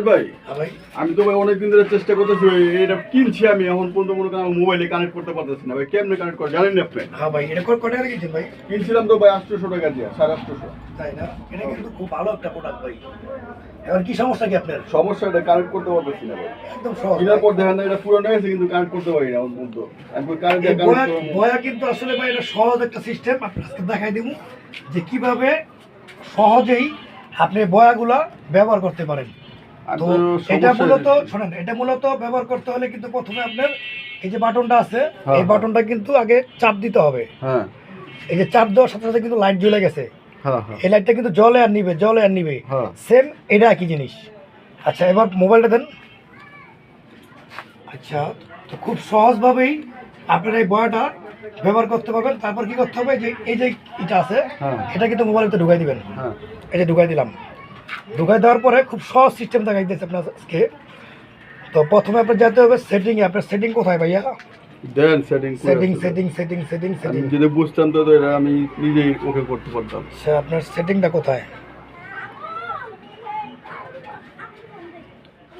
ভাই ভাই আমি তো ভাই অনেকদিন ধরে চেষ্টা করতেছি এটা কিনছি আমি এখন পর্যন্ত মনে করেন মোবাইলে কানেক্ট করতে পারতেছি না ভাই কেমনে কানেক্ট করে জানেন না আপনি হ্যাঁ ভাই এটা কত টাকা কিনছেন ভাই কিনছিলাম তো ভাই 800 টাকা দিয়ে 850 তাই না এটা কিন্তু খুব ভালো একটা প্রোডাক্ট ভাই এখন কি সমস্যা কি আপনার সমস্যা এটা কানেক্ট করতে পারতেছি না ভাই একদম সহজ কেনার পর দেখেন না এটা পুরো হয়ে গেছে কিন্তু কানেক্ট করতে পারি না এখন পর্যন্ত আমি কানেক্ট দিয়ে কানেক্ট করব বয়া কিন্তু আসলে ভাই এটা সহজ একটা সিস্টেম আপনাকে দেখাই দিব যে কিভাবে সহজেই আপনি বয়াগুলা ব্যবহার করতে পারেন তো এটা মূলত শুনেন এটা মূলত ব্যবহার করতে হলে কিন্তু প্রথমে আপনার এই যে বাটনটা আছে এই বাটনটা কিন্তু আগে চাপ দিতে হবে হ্যাঁ এই যে চাপ দেওয়ার সাথে সাথে কিন্তু লাইট জ্বলে গেছে হ্যাঁ এই লাইটটা কিন্তু জ্বলে আর নিবে সেম এটা একই জিনিস আচ্ছা এবার মোবাইলটা দেন আচ্ছা তো খুব সহজভাবেই আপনারা এই বয়াটা ব্যবহার করতে পারবেন তারপর কি করতে হবে যে এই যে এটা আছে এটা কিন্তু মোবাইলের ভিতরে ঢুকাই দিবেন এই যে ঢুকাই দিলাম ঢুকাই দেওয়ার পরে খুব সহজ সিস্টেম দেখাই দিয়েছে আপনাকে তো প্রথমে আপনার যেতে হবে সেটিংয়ে আপনার সেটিং কোথায় ভাইয়া দেন সেটিং সেটিং যদি বুঝতাম তো এটা আমি নিজেই ওকে করতে পারতাম আচ্ছা আপনার সেটিংটা কোথায়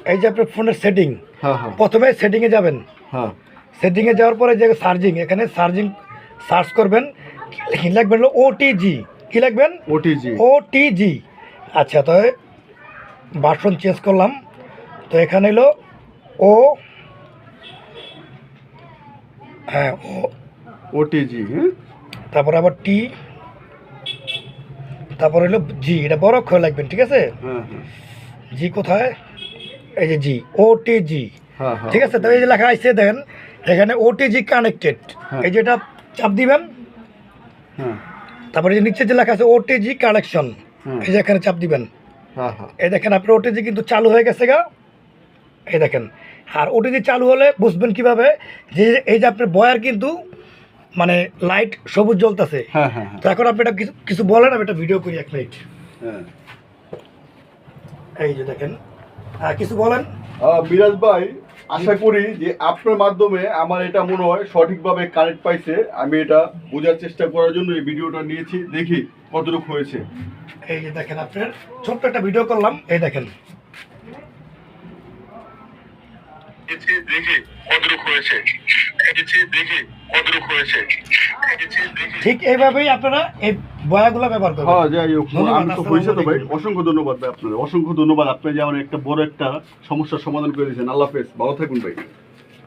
এই যে আপনার ফোনের সেটিং প্রথমে সেটিংয়ে যাবেন সেটিংয়ে যাওয়ার পরে যে চার্জিং এখানে চার্জিং সার্চ করবেন কি লিখবেন হলো ওটিজি কি লিখবেন ওটিজি আচ্ছা তো ভার্সন চেঞ্জ করলাম তো এখানে হলো ও হ্যাঁ ওটিজি হ্যাঁ তারপর আবার টি তারপর হলো জি এটা বড় অক্ষর লিখবেন ঠিক আছে জি কোথায় এই যে জি ওটিজি ঠিক আছে তো এই যে লেখা আছে দেখেন এখানে ওটিজি কানেক্টেড এই যেটা চাপ দিবেন তারপরে যে নিচে যে লেখা আছে ওটিজি কানেকশন এই যে এখানে চাপ দিবেন এই দেখেন আপনার ওটিজি কিন্তু চালু হয়ে গেছে গা এই দেখেন আর ওটিজি চালু হলে বুঝবেন কিভাবে যে এই যে আপনার বয়ার কিন্তু মানে লাইট সবুজ জ্বলতেছে তো এখন আপনি এটা কিছু বলেন আমি এটা ভিডিও করি 1 মিনিট এই যে দেখেন কিছু বলেন মিরাজ ভাই আশা করি যে আপনার মাধ্যমে আমার এটা মনে হয় সঠিকভাবে কানেক্ট পাইছে আমি এটা বোঝার চেষ্টা করার জন্য এই ভিডিওটা নিয়েছি দেখি কতটুকু হয়েছে এই যে দেখেন আপনার ছোট্ট একটা ভিডিও করলাম এই দেখেন ঠিক এইভাবেই আপনারা এই বয়াগুলো ব্যবহার করবেন হ্যাঁ যাই হোক আমি তো হয়েছে তো ভাই অসংখ্য ধন্যবাদ ভাই আপনার অসংখ্য ধন্যবাদ আপনি যে আমার একটা বড় একটা সমস্যার সমাধান করে দিয়েছেন আল্লাহ হাফেজ ভালো থাকুন ভাই